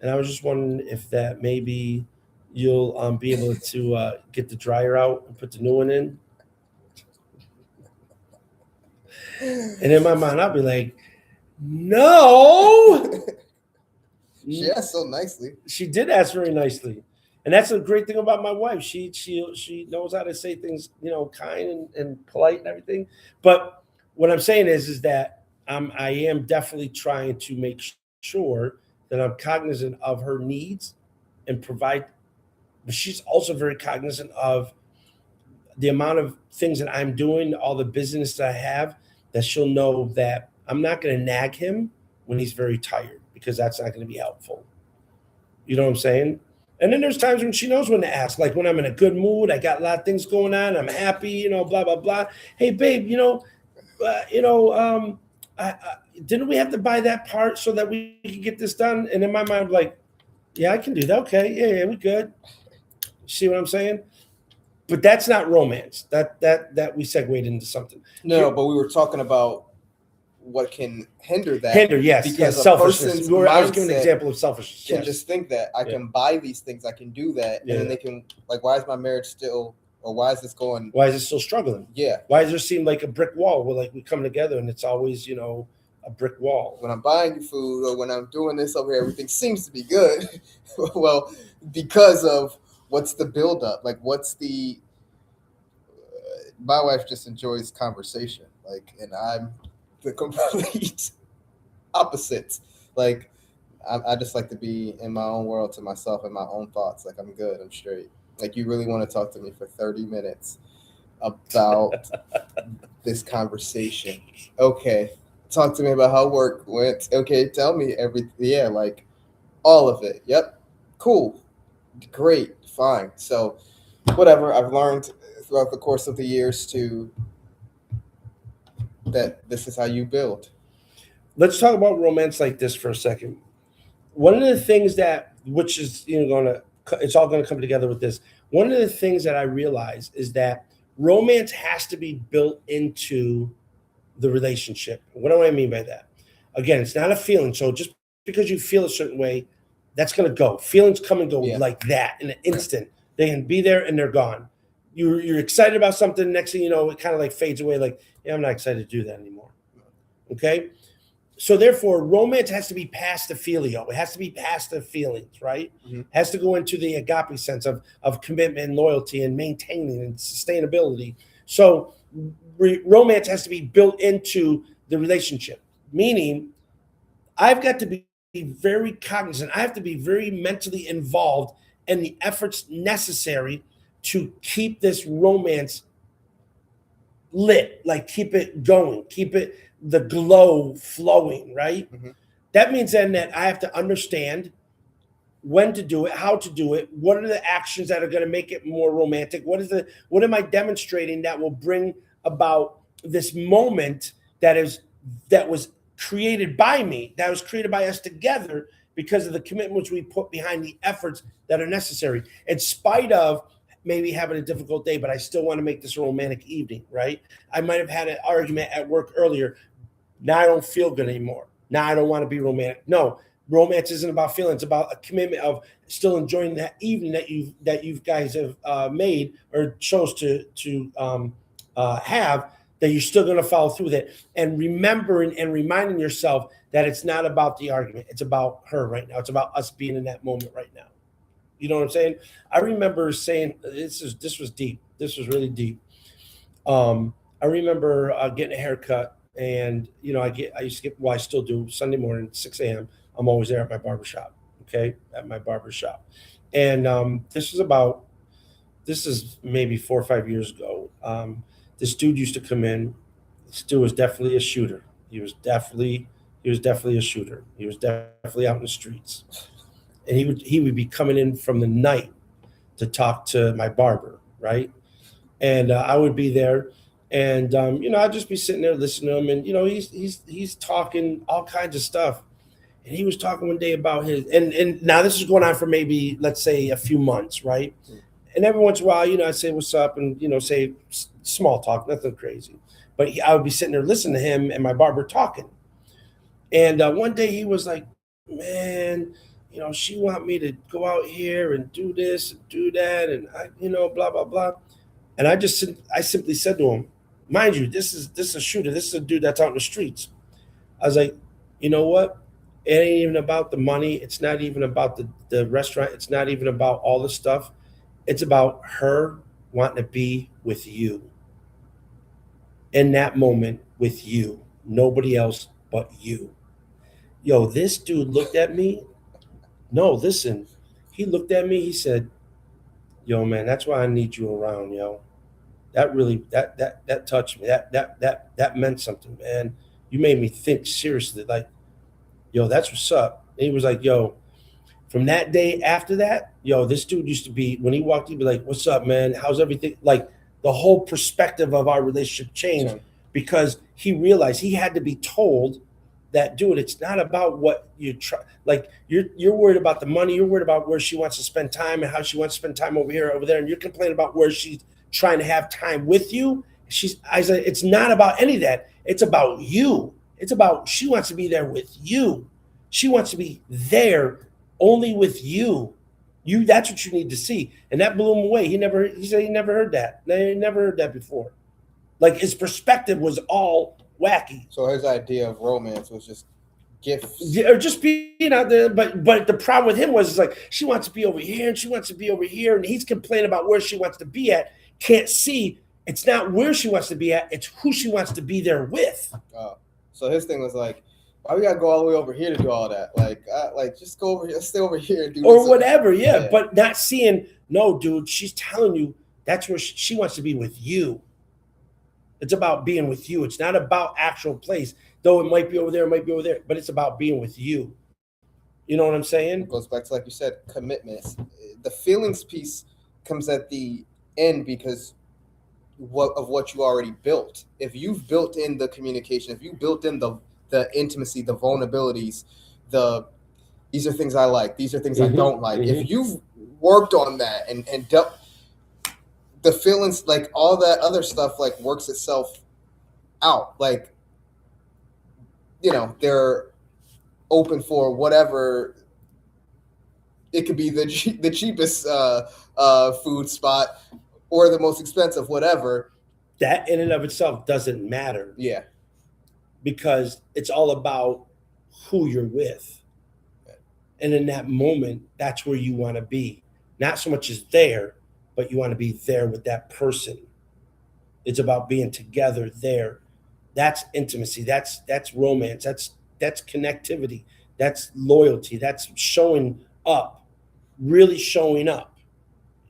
A: And I was just wondering if that maybe you'll be able to get the dryer out and put the new one in. And in my mind, I'll be like, no.
B: She asked so nicely.
A: She did ask very nicely. And that's a great thing about my wife. She knows how to say things, kind and polite and everything. But what I'm saying is that I am definitely trying to make sure that I'm cognizant of her needs and provide. But she's also very cognizant of the amount of things that I'm doing, all the business that I have, that she'll know that I'm not going to nag him when he's very tired, because that's not going to be helpful. You know what I'm saying? And then there's times when she knows when to ask, like when I'm in a good mood, I got a lot of things going on, I'm happy, blah, blah, blah. Hey, babe, didn't we have to buy that part so that we could get this done? And in my mind, I'm like, yeah, I can do that. Okay, yeah, we good. See what I'm saying? But that's not romance. That we segued into something.
B: No, but we were talking about what can hinder that.
A: Yes, selfishness. I was giving an example of selfishness.
B: Can just think that I can buy these things, I can do that, and then they can, like, why is my marriage still, or why is this going?
A: Why is it still struggling?
B: Yeah.
A: Why does it seem like a brick wall? Where like we come together and it's always a brick wall.
B: When I'm buying you food or when I'm doing this over here, everything seems to be good. Well, because of what's the buildup? Like, what's the? My wife just enjoys conversation, like, and I'm the complete opposite. Like, I just like to be in my own world to myself and my own thoughts. Like, I'm good, I'm straight. Like, you really want to talk to me for 30 minutes about this conversation? Okay, talk to me about how work went. Okay, tell me everything. Yeah, like all of it. Yep. Cool. Great. Fine. So, whatever. I've learned throughout the course of the years to that this is how you build.
A: Let's talk about romance like this for a second. One of the things that, which is it's all gonna come together with this. One of the things that I realize is that romance has to be built into the relationship. What do I mean by that? Again, it's not a feeling. So just because you feel a certain way, that's going to go. Feelings come and go
B: Yeah.
A: like that in an instant. They can be there and they're gone. You're excited about something. Next thing you know, it kind of like fades away. Like, yeah, I'm not excited to do that anymore. Okay. So therefore, romance has to be past the filio. It has to be past the feelings, right?
B: Mhm.
A: It has to go into the agape sense of commitment and loyalty and maintaining and sustainability. So romance has to be built into the relationship, meaning I've got to be very cognizant. I have to be very mentally involved in the efforts necessary to keep this romance lit, like keep it going, keep it the glow flowing, right?
B: Mhm.
A: That means then that I have to understand when to do it, how to do it, what are the actions that are going to make it more romantic? What am I demonstrating that will bring about this moment that was created by me, that was created by us together because of the commitments we put behind the efforts that are necessary, in spite of maybe having a difficult day, but I still want to make this a romantic evening, right? I might have had an argument at work earlier. Now I don't feel good anymore. Now I don't want to be romantic. No, romance isn't about feelings. It's about a commitment of still enjoying that evening that you guys have made or chose to have. That you're still going to follow through with it, and remembering and reminding yourself that it's not about the argument. It's about her right now. It's about us being in that moment right now. You know what I'm saying? I remember saying this was deep. This was really deep. I remember getting a haircut, and I used to get, well, I still do, Sunday morning, 6 a.m. I'm always there at my barbershop. Okay, at my barbershop, and this is maybe 4 or 5 years ago. This dude used to come in. This dude was definitely a shooter. He was definitely a shooter. He was definitely out in the streets, and he would be coming in from the night to talk to my barber, right? And I would be there, and I'd just be sitting there listening to him, and he's talking all kinds of stuff, and he was talking one day about his, and now this is going on for maybe, let's say, a few months, right? And every once in a while, I say what's up, and say small talk, nothing crazy, but I would be sitting there listening to him and my barber talking, and one day he was like, man. She want me to go out here and do this and do that, and blah blah blah. And I simply said to him, mind you, this is a shooter. This is a dude that's out in the streets. I was like, you know what? It ain't even about the money. It's not even about the restaurant. It's not even about all the stuff. It's about her wanting to be with you in that moment with you. Nobody else but you. Yo, this dude looked at me. No, listen. He looked at me. He said, yo, man, that's why I need you around, yo. That really that touched me. That meant something, man. You made me think seriously. Like, yo, that's what's up. And he was like, yo, from that day after that, yo, this dude used to be, when he walked, he'd be like, what's up, man? How's everything? Like, the whole perspective of our relationship changed
B: Sure.
A: because he realized he had to be told that, dude, it's not about what you try. Like, you're worried about the money. You're worried about where she wants to spend time and how she wants to spend time over here, over there, and you're complaining about where she's trying to have time with you. I said, it's not about any of that. It's about you. It's about, she wants to be there with you. She wants to be there only with you. That's what you need to see. And that blew him away. He said he never heard that. He never heard that before. Like, his perspective was all wacky.
B: So his idea of romance was just gifts.
A: Yeah, or just being out there, but the problem with him was, it's like, she wants to be over here and she wants to be over here, and he's complaining about where she wants to be at. Can't see it's not where she wants to be at, it's who she wants to be there with.
B: So his thing was like, why we gotta go all the way over here to do all that? Like just go over here, stay over here and do
A: Or
B: this.
A: whatever, yeah. But not seeing, no, dude, she's telling you that's where she wants to be with you. It's about being with you. It's not about actual place. though it might be over there, it might be over there, but it's about being with you. You know what I'm saying?
B: It goes back to, like you said, commitment. The feelings piece comes at the end because what you already built. If you've built in the communication, if you built in the intimacy, the vulnerabilities, these are things I like, these are things I don't like. If you've worked on that and dealt the feelings, like all that other stuff, like works itself out. Like, they're open for whatever. It could be the cheapest food spot or the most expensive, whatever.
A: That in and of itself doesn't matter.
B: Yeah.
A: Because it's all about who you're with. And in that moment, that's where you want to be. Not so much as there, but you want to be there with that person. It's about being together there. That's intimacy. That's romance. That's connectivity. That's loyalty. That's showing up, really showing up.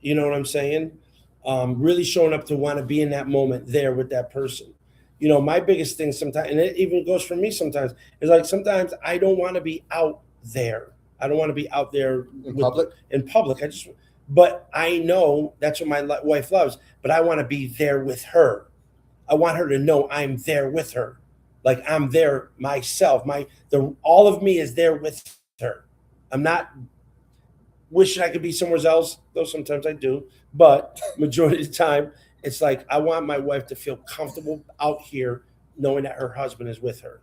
A: You know what I'm saying? Really showing up to want to be in that moment there with that person. My biggest thing sometimes, and it even goes for me sometimes, is like sometimes I don't want to be out there. I don't want to be out there
B: in public.
A: But I know that's what my wife loves. But I want to be there with her. I want her to know I'm there with her, like I'm there myself. All of me is there with her. I'm not wishing I could be somewhere else, though sometimes I do. But majority of the time, it's like I want my wife to feel comfortable out here knowing that her husband is with her.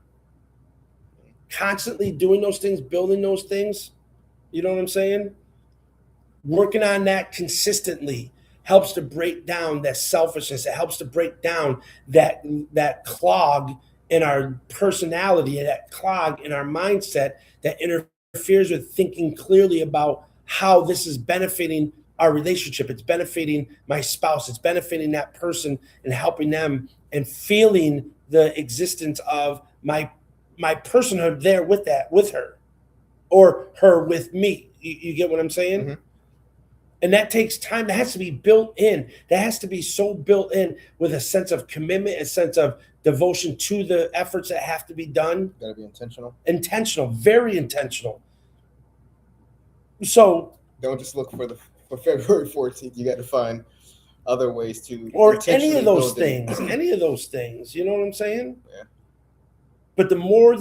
A: Constantly doing those things, building those things, you know what I'm saying? Working on that consistently helps to break down that selfishness. It helps to break down that clog in our personality, that clog in our mindset that interferes with thinking clearly about how this is benefiting our relationship. It's benefiting my spouse. It's benefiting that person and helping them and feeling the existence of my personhood there with her, or her with me. You get what I'm saying?
B: Mm-hmm.
A: And that takes time. That has to be built in. That has to be so built in with a sense of commitment, a sense of devotion to the efforts that have to be done.
B: Got to be intentional.
A: Intentional, very intentional. So
B: don't just look for February 14th. You got to find other ways to,
A: or any of those things. Any of those things. You know what I'm saying?
B: Yeah.
A: But the more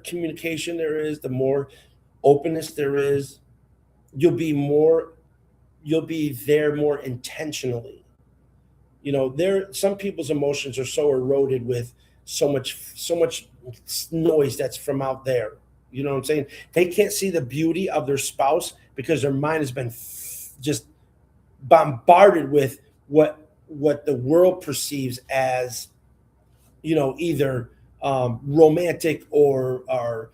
A: communication there is, the more openness there is, you'll be there more intentionally. Some people's emotions are so eroded with so much noise that's from out there. You know what I'm saying? They can't see the beauty of their spouse because their mind has been just bombarded with what the world perceives as, either romantic or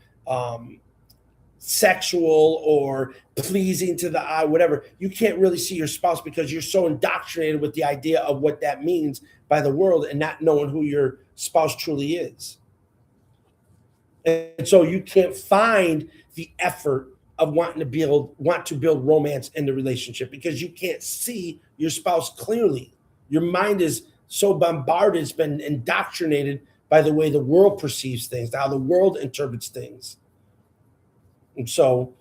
A: sexual or pleasing to the eye, whatever. You can't really see your spouse because you're so indoctrinated with the idea of what that means by the world and not knowing who your spouse truly is. And so you can't find the effort of want to build romance in the relationship because you can't see your spouse clearly. Your mind is so bombarded, it's been indoctrinated by the way the world perceives things, how the world interprets things. And so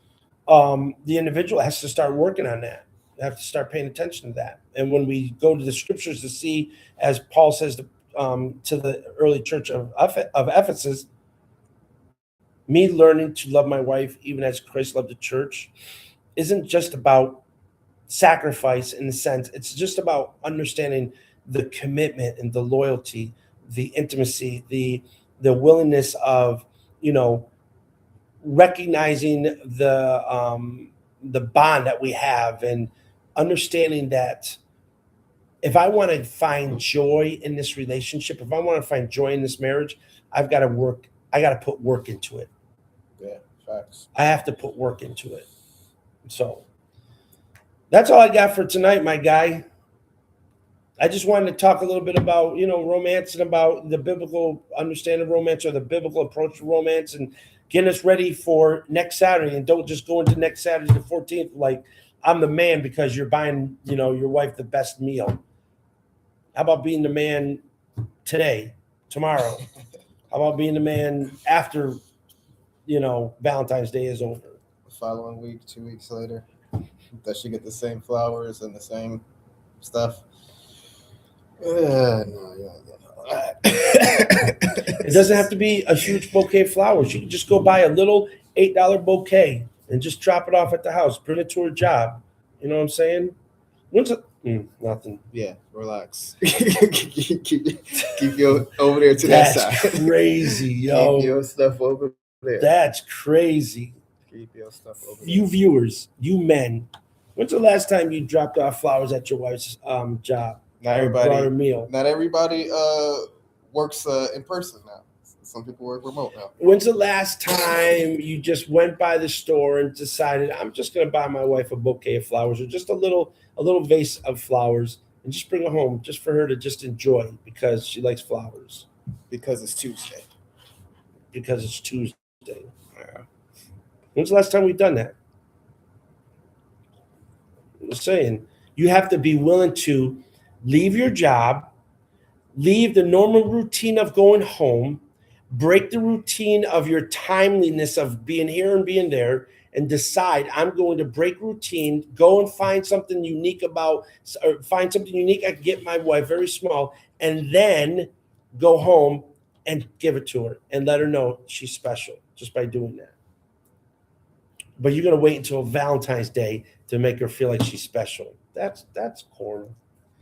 A: the individual has to start working on that. They have to start paying attention to that. And when we go to the scriptures to see, as Paul says to the early church of Ephesus, me learning to love my wife even as Christ loved the church isn't just about sacrifice in the sense. It's just about understanding the commitment and the loyalty, the intimacy, the willingness of, recognizing the bond that we have and understanding that if I want to find joy in this relationship, if I want to find joy in this marriage, I've got to work. I got to put work into it.
B: Yeah, facts.
A: I have to put work into it. So that's all I got for tonight, my guy. I just wanted to talk a little bit about, romance and about the biblical understanding of romance or the biblical approach to romance and getting us ready for next Saturday. And don't just go into next Saturday, the 14th, like I'm the man because you're buying, your wife the best meal. How about being the man today tomorrow? How about being the man after, Valentine's Day is over?
B: The following week, 2 weeks later, does she get the same flowers and the same stuff? No, you don't get all that.
A: It doesn't have to be a huge bouquet of flowers. You can just go buy a little $8 bouquet and just drop it off at the house. Bring it to her job. You know what I'm saying? When's it? Nothing.
B: Yeah, relax. keep your over there to
A: That's
B: that side.
A: crazy,
B: Keep
A: yo.
B: your stuff over there.
A: That's crazy.
B: Keep your stuff over there.
A: You viewers, you men, when's the last time you dropped off flowers at your wife's job?
B: Not
A: Or brought her
B: everybody.
A: meal.
B: Not everybody works in person now. Some people work remote now.
A: When's the last time you just went by the store and decided I'm just going to buy my wife a bouquet of flowers or just a little vase of flowers and just bring it home just for her to just enjoy because she likes flowers
B: Because it's Tuesday.
A: because it's Tuesday. Yeah. When's the last time we've done that? I'm saying you have to be willing to leave your job, leave the normal routine of going home, break the routine of your timeliness of being here and being there, and decide I'm going to break routine, go and find something unique or find something unique I can get my wife, very small, and then go home and give it to her and let her know she's special just by doing that. But you're gonna wait until Valentine's Day to make her feel like she's special. That's corny.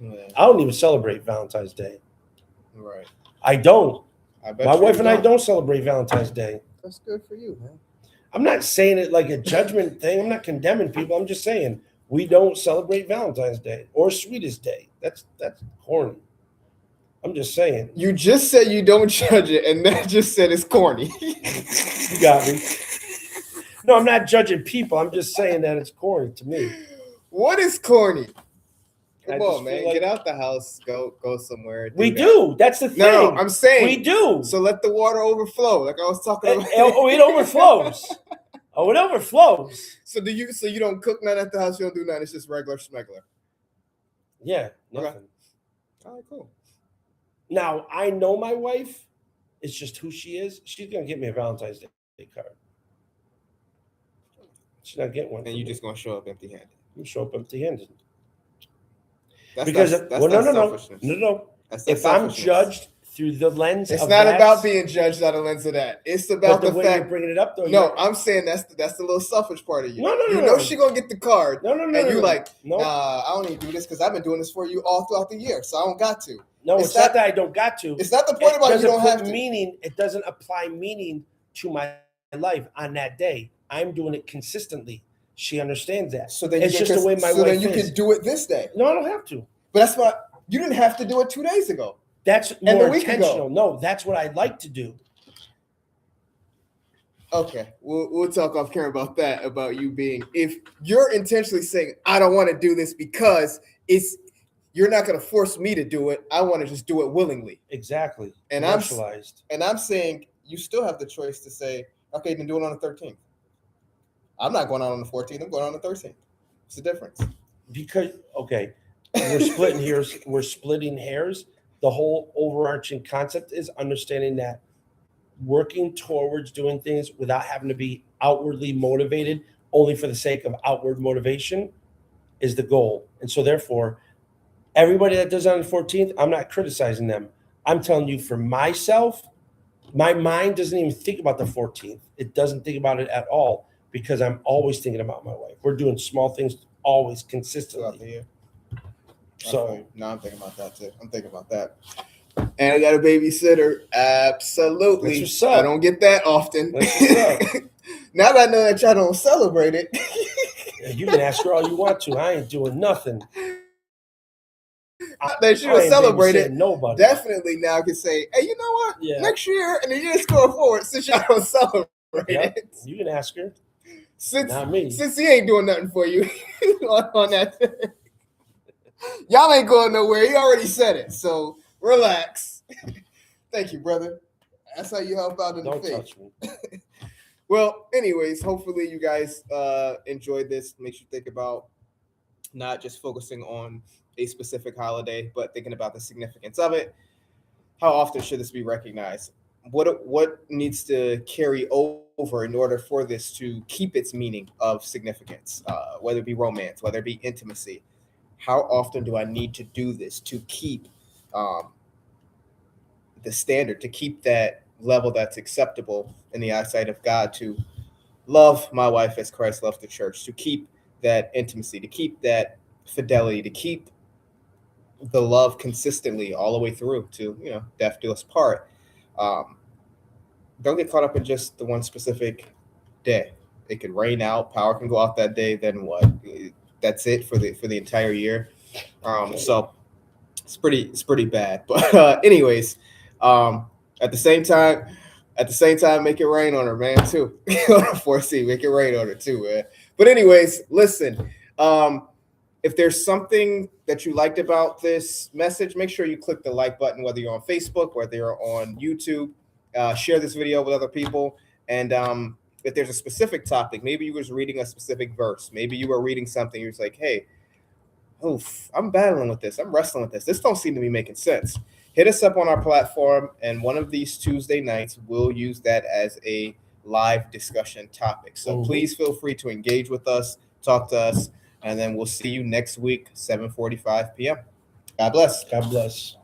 B: Yeah,
A: I don't even celebrate Valentine's Day.
B: right.
A: I don't.
B: I bet
A: My
B: you
A: wife and I don't celebrate Valentine's Day.
B: That's good for you, man.
A: I'm not saying it like a judgment thing. I'm not condemning people. I'm just saying we don't celebrate Valentine's Day or Sweetest Day. That's corny. I'm just saying.
B: You just said you don't judge it, and that just said it's corny.
A: You got me. No, I'm not judging people. I'm just saying that it's corny to me.
B: What is corny?
A: I
B: Come
A: just
B: on,
A: feel
B: man.
A: like-
B: Get out the house. Go somewhere.
A: We
B: that.
A: do. That's the thing.
B: No, I'm saying
A: we do.
B: So let the water overflow, like I was talking about.
A: It overflows. Oh, it overflows.
B: So you don't cook nothing at the house. You don't do nothing. It's just regular smuggler.
A: Yeah, nothing.
B: All right, cool.
A: Now I know my wife. It's just who she is. She's gonna get me a Valentine's Day card. She's not getting one.
B: And you just gonna show up empty-handed.
A: You show up empty-handed.
B: That's
A: Because
B: that's
A: well, no,
B: selfishness.
A: no.
B: That's that
A: If I'm
B: selfishness.
A: judged through the lens,
B: It's
A: of
B: not
A: that,
B: about being judged out of the lens of that. It's about
A: but
B: the
A: way you're
B: fact.
A: bringing it up, though.
B: No, I'm saying that's the little selfish part of you.
A: No,
B: You
A: no.
B: know she gonna get the card,
A: No.
B: and you
A: no.
B: like,
A: no,
B: nah, I don't need to do this because I've been doing this for you all throughout the year, so I don't got to.
A: no.
B: it's
A: It's not
B: not-
A: that I don't got to.
B: It's not the point
A: It
B: about you
A: doesn't
B: don't
A: put
B: have to.
A: meaning. It doesn't apply meaning to my life on that day. I'm doing it consistently. She understands that.
B: So then
A: It's
B: you
A: just the way my
B: so then
A: wife
B: you
A: is.
B: can do it this day.
A: No, I don't have to.
B: But that's why you didn't have to do it 2 days ago.
A: That's
B: a
A: more
B: week ago.
A: intentional. No, that's what I like to do.
B: Okay, we'll talk off camera about that. About you being, if you're intentionally saying I don't want to do this because you're not going to force me to do it. I want to just do it willingly.
A: Exactly.
B: And
A: Commercialized.
B: I'm saying you still have the choice to say, okay, then do it on the 13th. I'm not going out on the 14th. I'm going on the 13th. What's the difference?
A: Because okay, we're splitting hairs. We're splitting hairs. The whole overarching concept is understanding that working towards doing things without having to be outwardly motivated only for the sake of outward motivation is the goal. And so therefore, everybody that does it on the 14th, I'm not criticizing them. I'm telling you for myself, my mind doesn't even think about the 14th. It doesn't think about it at all because I'm always thinking about my wife. We're doing small things always
B: Throughout the
A: consistently.
B: year.
A: So
B: No, I'm thinking about that too. I'm thinking about that. And I got a babysitter. Absolutely.
A: That's what's up.
B: I don't get that often.
A: That's what's up.
B: Now that I know that y'all don't celebrate it.
A: You can ask her all you want to. I ain't doing nothing.
B: That she
A: I
B: don't
A: ain't
B: celebrate
A: babysitting
B: it.
A: nobody.
B: Definitely now I can say, hey, you know what?
A: Yeah.
B: Next year and the year going forward, since y'all don't celebrate
A: Yep.
B: it.
A: You can ask her.
B: Since
A: Not me.
B: Since he ain't doing nothing for you on that. Y'all ain't going nowhere. He already said it. So relax. Thank you, brother. That's how you help out in
A: Don't
B: the faith.
A: touch me.
B: Well, anyways, hopefully you guys enjoyed this. Makes you think about not just focusing on a specific holiday, but thinking about the significance of it. how often should this be recognized? What needs to carry over in order for this to keep its meaning of significance, whether it be romance, whether it be intimacy? How often do I need to do this to keep um, the standard, to keep that level that's acceptable in the eyesight of God, to love my wife as Christ loved the church, to keep that intimacy, to keep that fidelity, to keep the love consistently all the way through to, death do us part. Um, don't get caught up in just the one specific day. It could rain out, power can go out that day. Then what? That's it for the entire year. So it's pretty bad. But anyways, um, at the same time, make it rain on her, man. Too on a 4C, make it rain on her too, man. But anyways, listen. If there's something that you liked about this message, make sure you click the like button, whether you're on Facebook, whether you're on YouTube. Share this video with other people. And if there's a specific topic, maybe you was reading a specific verse, maybe you were reading something, you're like, hey, oof, I'm battling with this. I'm wrestling with this. This don't seem to be making sense. Hit us up on our platform, and one of these Tuesday nights, we'll use that as a live discussion topic. So please feel free to engage with us, talk to us, and then we'll see you next week, 7:45 p.m. God bless.
A: God bless.